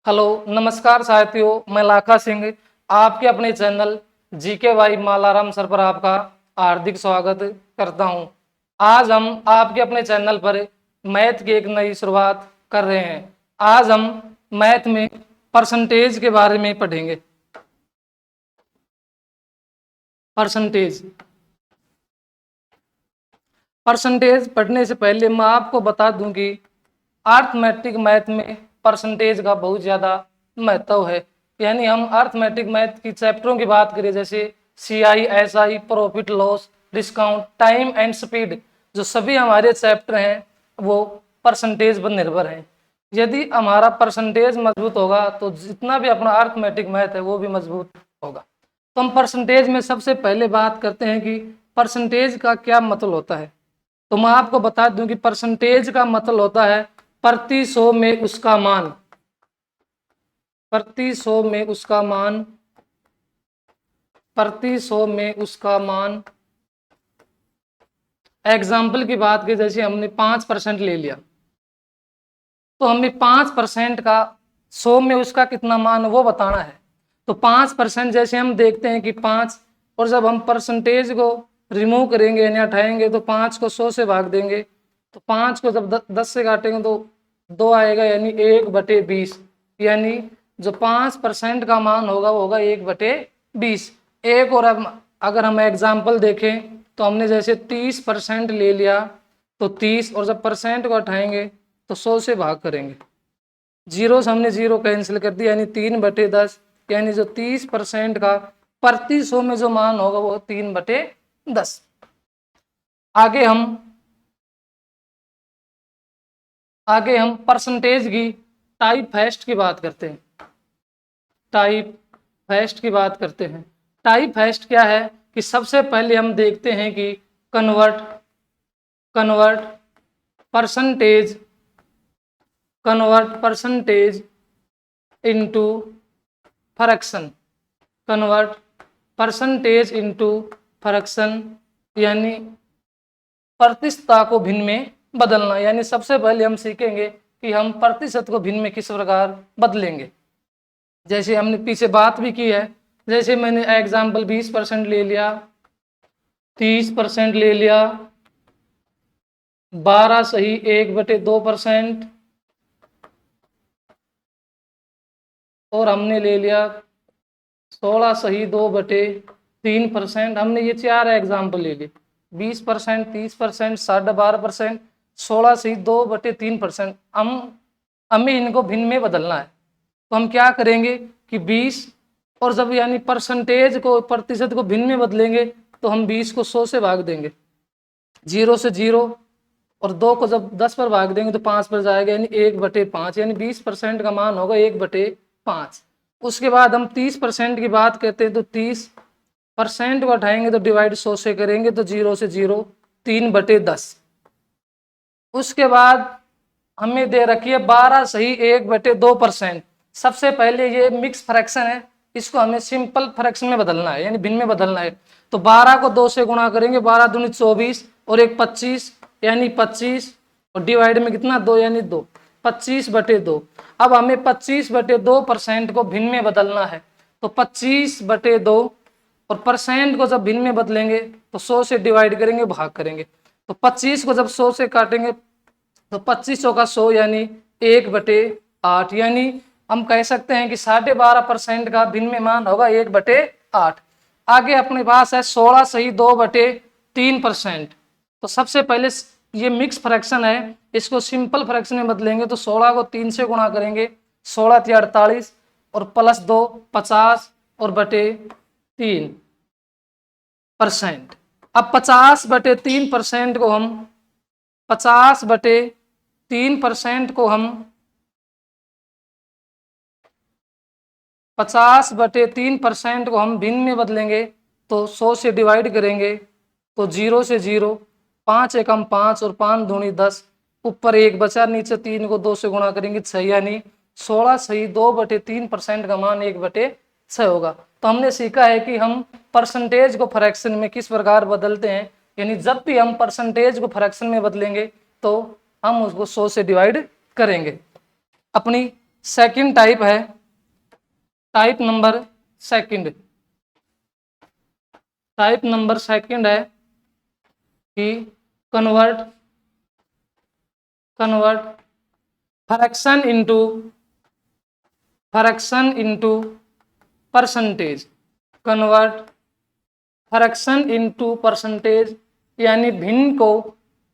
Hello नमस्कार साथियों, मैं लाखा सिंह आपके अपने channel GK Y Malaram sir पर आपका हार्दिक स्वागत करता हूं। आज हम आपके अपने चैनल पर मैथ की एक नई शुरुआत कर रहे हैं। आज हम मैथ में परसेंटेज के बारे में पढ़ेंगे। परसेंटेज पढ़ने से पहले मैं आपको बता दूं कि अर्थमेटिक मैथ में परसेंटेज का बहुत ज़्यादा महत्व है। यानी हम अर्थमेटिक मैथ की चैप्टरों की बात करें, जैसे CI, SI, profit loss, discount, time and speed, जो सभी हमारे चैप्टर हैं वो परसेंटेज पर निर्भर हैं। यदि हमारा परसेंटेज मजबूत होगा तो जितना भी अपना अर्थमेटिक मैथ है वो भी मजबूत होगा। तो हम परसेंटेज में सबसे पहले बात करते हैं कि परसेंटेज का क्या मतलब होता है। तो मैं आपको बता दूं कि परसेंटेज का मतलब होता है प्रति 100 में उसका मान, प्रति 100 में उसका मान, प्रति 100 में उसका मान। एग्जाम्पल की बात की, जैसे हमने 5% ले लिया तो हमें 5% का 100 में उसका कितना मान वो बताना है। तो 5% जैसे हम देखते हैं कि 5, और जब हम परसेंटेज को रिमूव करेंगे यानी हटाएंगे तो 5 को 100 से भाग देंगे, तो 5 को जब 10 से काटेंगे तो 2 आएगा, यानी 1/20। यानी जो 5% का मान होगा वो होगा 1/20। एक और अगर हम एग्जाम्पल देखें तो हमने जैसे 30% ले लिया तो 30, और जब परसेंट को हटाएंगे तो 100 से भाग करेंगे, जीरो से हमने जीरो कैंसिल कर दिया, यानी 3/10। यानी जो 30% का प्रति 100 में जो मान होगा वो 3/10। आगे हम परसेंटेज की टाइप फेस्ट की बात करते हैं। टाइप फेस्ट क्या है कि सबसे पहले हम देखते हैं कि कन्वर्ट परसेंटेज इनटू फ्रैक्शन, यानी प्रतिशतता को भिन्न में बदलना। यानी सबसे पहले हम सीखेंगे कि हम प्रतिशत को भिन्न में किस प्रकार बदलेंगे। जैसे हमने पीछे बात भी की है, जैसे मैंने एग्जाम्पल 20% ले लिया, 30% ले लिया, 12 सही 1/2%, और हमने ले लिया 16 सही 2/3%। हमने ये 4 एग्जाम्पल ले लिए, 20%, 30%, 12.5%, 16 सही 2/3%। हमें इनको भिन्न में बदलना है। तो हम क्या करेंगे कि 20, और जब यानी परसेंटेज को, प्रतिशत को भिन्न में बदलेंगे तो हम 20 को 100 से भाग देंगे, 0 से 0, और 2 को जब 10 पर भाग देंगे तो 5 पर जाएगा, यानी 1/5। यानी 20% का मान होगा 1/5। उसके बाद हम 30% की बात करते हैं तो 30% को हटाएंगे तो डिवाइड 100 से करेंगे तो 0 से 0, 3/10। उसके बाद हमें दे रखी है 12 सही 1/2%। सबसे पहले ये मिक्स फ्रैक्शन है, इसको हमें सिंपल फ्रैक्शन में बदलना है, यानी भिन्न में बदलना है। तो 12 को 2 से गुणा करेंगे, 12 दूनी 24 और 1 25, यानी 25, और डिवाइड में कितना 2, यानी 2, 25/2। अब हमें 25/2% को भिन्न में बदलना है। तो 25/2, और परसेंट को जब भिन्न में बदलेंगे तो 100 से डिवाइड करेंगे, भाग करेंगे। तो 25 को जब 100 से काटेंगे तो 25 का 100, यानी 1/8। यानी हम कह सकते हैं कि 12.5% का भिन्न में मान होगा 1/8। आगे अपने पास है 16 सही 2/3%। तो सबसे पहले ये मिक्स फ्रैक्शन है, इसको सिंपल फ्रैक्शन में बदलेंगे तो 16 को 3 से गुणा करेंगे, 16 × 48, और +2 50, और /3%। अब 50/3% को हम 50/3% को हम 50/3% को हम भिन्न में बदलेंगे तो 100 से डिवाइड करेंगे तो 0 से 0, 5 एकम 5, और 5 दूनी 10, ऊपर 1 बचा, नीचे 3 को 2 से गुणा करेंगे 6, यानी 16 सही 2/3% का मान 1/6 होगा। तो हमने सीखा है कि हम परसेंटेज को फ्रैक्शन में किस प्रकार बदलते हैं। यानी जब भी हम परसेंटेज को फ्रैक्शन में बदलेंगे तो हम उसको 100 से डिवाइड करेंगे। अपनी सेकंड टाइप है, type number second. Type number second है कि convert fraction into percentage. Convert fraction into percentage, यानी भिन्न को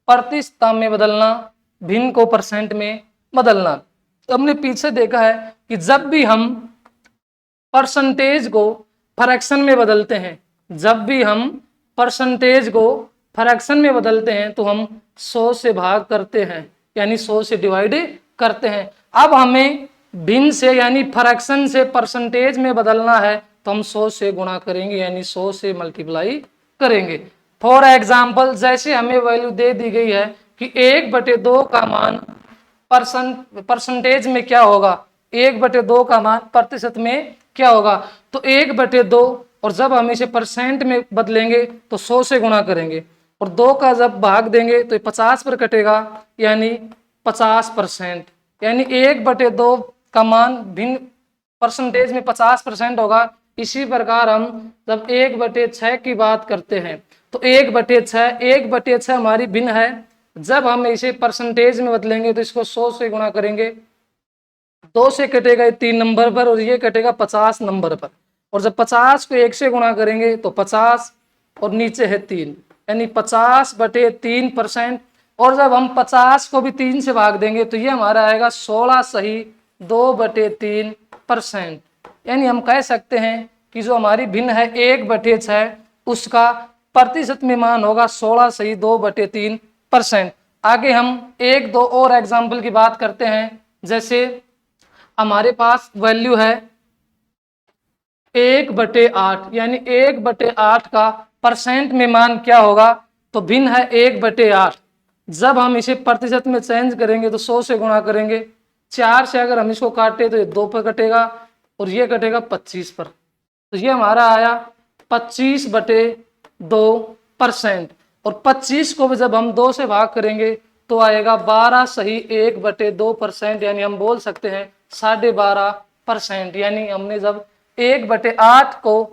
प्रतिशतता में बदलना, भिन्न को परसेंट में बदलना। तो हमने पीछे देखा है कि जब भी हम परसेंटेज को फ्रैक्शन में बदलते हैं, जब भी हम परसेंटेज को फ्रैक्शन में बदलते हैं तो हम 100 से भाग करते हैं, यानी 100 से डिवाइड करते हैं। अब हमें भिन्न से यानी फ्रैक्शन से परसेंटेज में बदलना है तो हम 100 से गुणा करेंगे, यानी 100 से मल्टीप्लाई करेंगे। फॉर एग्जाम्पल, जैसे हमें वैल्यू दे दी गई है कि 1/2 का मान परसेंटेज में क्या होगा, 1/2 का मान प्रतिशत में क्या होगा, तो 1/2, और जब हम इसे परसेंट में बदलेंगे तो 100 से गुणा करेंगे, और 2 का जब भाग देंगे तो 50 पर कटेगा, यानी 50%, यानी 1/2 का मान भिन्न परसेंटेज में 50% होगा। इसी प्रकार हम जब 1/6 की बात करते हैं तो 1/6 हमारी भिन्न है, जब हम इसे परसेंटेज में बदलेंगे तो इसको 100 से गुणा करेंगे, 2 से कटेगा 3 नंबर पर और ये कटेगा 50 नंबर पर, और जब 50 को 1 से गुणा करेंगे तो 50 और नीचे है 3, यानी 50/3%। और जब हम 50 को भी 3 से भाग देंगे तो ये हमारा आएगा 16 सही 2/3%। यानी हम कह सकते हैं कि जो हमारी भिन्न है 1/6 उसका प्रतिशत में मान होगा 16 सही 2/3%। आगे हम 1-2 और एग्जाम्पल की बात करते हैं। जैसे हमारे पास वैल्यू है 1/8, यानी 1/8 का परसेंट में मान क्या होगा, तो भिन्न है 1/8। जब हम इसे प्रतिशत में चेंज करेंगे तो 100 से गुणा करेंगे, 4 से अगर हम इसको काटे तो ये 2 पर कटेगा और ये कटेगा 25 पर, तो ये हमारा आया 25/2%। और 25 को भी जब हम 2 से भाग करेंगे तो आएगा 12 सही 1/2%, यानी हम बोल सकते हैं 12.5%। यानी हमने जब 1/8 को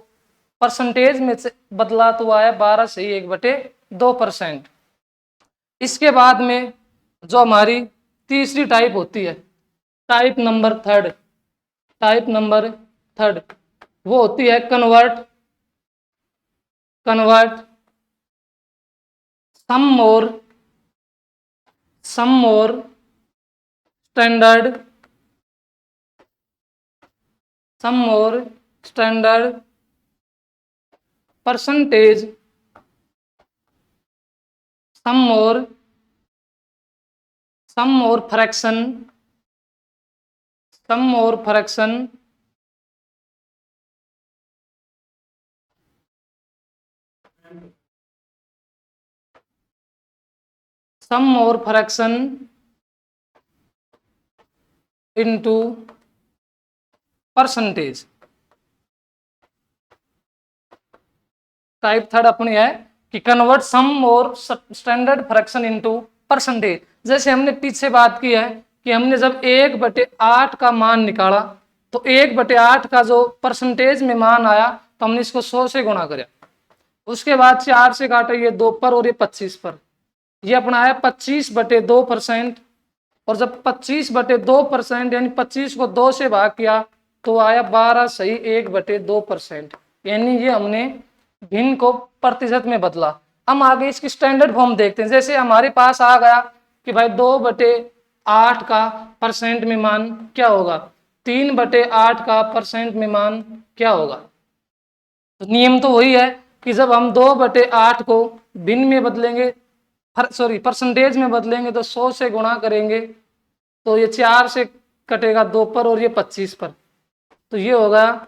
परसेंटेज में बदला तो आया 12 सही 1/2%। इसके बाद में जो हमारी तीसरी टाइप होती है, टाइप नंबर थर्ड, वो होती है convert some more standard percentage, some more fraction into percentage. Type third अपनी है कि convert some more standard fraction into percentage. जैसे हमने पीछे बात की है कि हमने जब 1/8 का मान निकाला तो 1/8 का जो परसेंटेज में मान आया तो हमने इसको 100 से गुणा किया, उसके बाद 4 से काटा ये 2 पर और ये 25 पर, ये अपना है 25/2%। और जब 25/2% यानी 25 को 2 से भाग किया तो आया 12 सही 1/2%, यानी ये हमने भिन्न को प्रतिशत में बदला। हम आगे इसकी स्टैंडर्ड फॉर्म देखते हैं। जैसे हमारे पास आ गया कि भाई 2/8 का परसेंट में मान क्या होगा, 3/8 का परसेंट में मान क्या होगा। तो नियम तो वही है कि जब हम 2/8 को भिन्न में बदलेंगे, परसेंटेज में बदलेंगे तो 100 से गुणा करेंगे, तो ये 4 से कटेगा 2 पर और ये 25 पर, तो ये होगा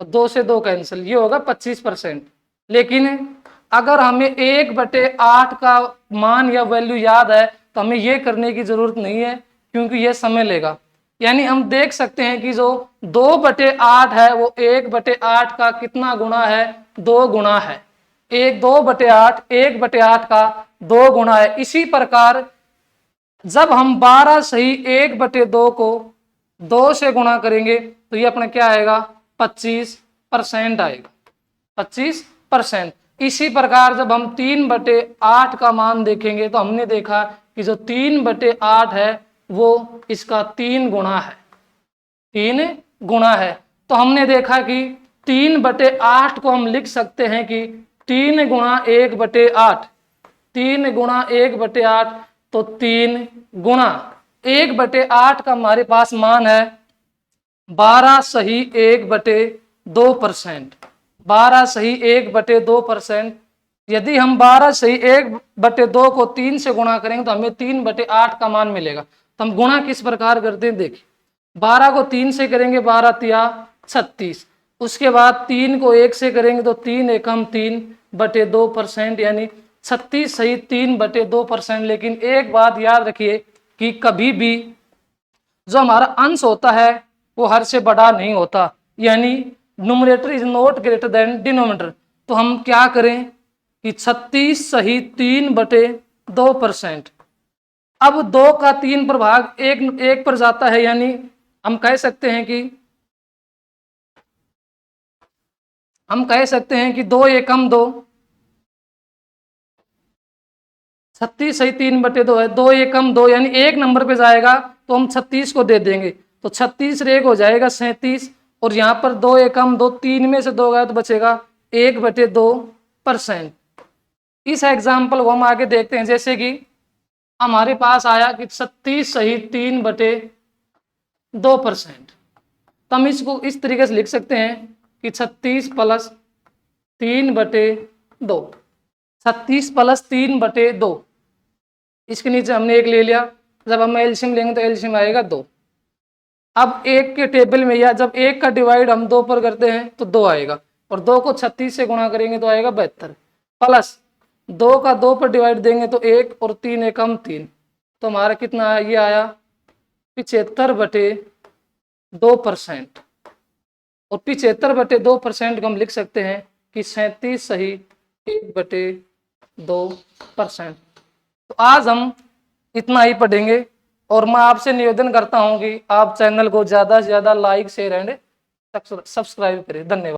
2 से 2 कैंसिल, ये होगा 25%। लेकिन अगर हमें 1/8 का मान या वैल्यू याद है तो हमें ये करने की जरूरत नहीं है, क्योंकि ये समय लेगा। यानी हम देख सकते हैं कि जो 2/8 है वो 1/8 का कितना गुना है, 2 गुना है। 1/8 का 2 गुना है। इसी प्रकार जब हम 12 सही 1/2 को 2 से गुणा करेंगे तो ये अपना क्या आएगा, 25% आएगा, 25%। इसी प्रकार जब हम 3/8 का मान देखेंगे तो हमने देखा कि जो 3/8 है वो इसका 3 गुना है, 3 गुना है। तो हमने देखा कि 3/8 को हम लिख सकते हैं कि 3 गुणा 1/8, 3 गुणा 1/8, तो 3 गुणा 1/8 का हमारे पास मान है 12 सही 1/2%, 12 सही 1/2%। यदि हम 12 सही 1/2 को 3 से गुणा करेंगे तो हमें 3/8 का मान मिलेगा। तो हम गुणा किस प्रकार करते हैं, देखिए 12 को 3 से करेंगे 12 तिया 36, उसके बाद 3 को 1 से करेंगे तो 3 एकम 3/2%, यानी 36 सही 3/2%। लेकिन एक बात याद रखिए कि कभी भी जो हमारा अंश होता है वो हर से बड़ा नहीं होता, यानी numerator is not greater than denominator. तो हम क्या करें कि 36 सही 3/2%। अब 2 का 3 पर भाग 1 पर जाता है, यानी हम कह सकते हैं कि 2 एकम 2, 36 सही 3/2 है, 2 एकम 2 यानी 1 नंबर पे जाएगा तो हम 36 को दे देंगे, तो 36 रे 1 हो जाएगा 37, और यहाँ पर 2 एकम 2, 3 में से 2 गया तो बचेगा 1/2%। इस एग्जाम्पल को हम आगे देखते हैं, जैसे कि हमारे पास आया कि 36 सही 3/2%। तो हम इसको इस तरीके से लिख सकते हैं कि 36 प्लस 3/2, 36 प्लस 3/2, इसके नीचे हमने 1 ले लिया, जब हम एलसीएम लेंगे तो एलसीएम आएगा 2। अब 1 के टेबल में या जब 1 का डिवाइड हम 2 पर करते हैं तो 2 आएगा, और 2 को 36 से गुणा करेंगे तो आएगा 72, प्लस 2 का 2 पर डिवाइड देंगे तो 1, और 3 एकम 3, तो हमारा कितना आया, ये आया 75/2%। और 75/2% को हम लिख सकते हैं कि 37 सही 1/2%। तो आज हम इतना ही पढ़ेंगे, और मैं आपसे निवेदन करता हूं कि आप चैनल को ज़्यादा से ज़्यादा लाइक शेयर एंड सब्सक्राइब करें। धन्यवाद।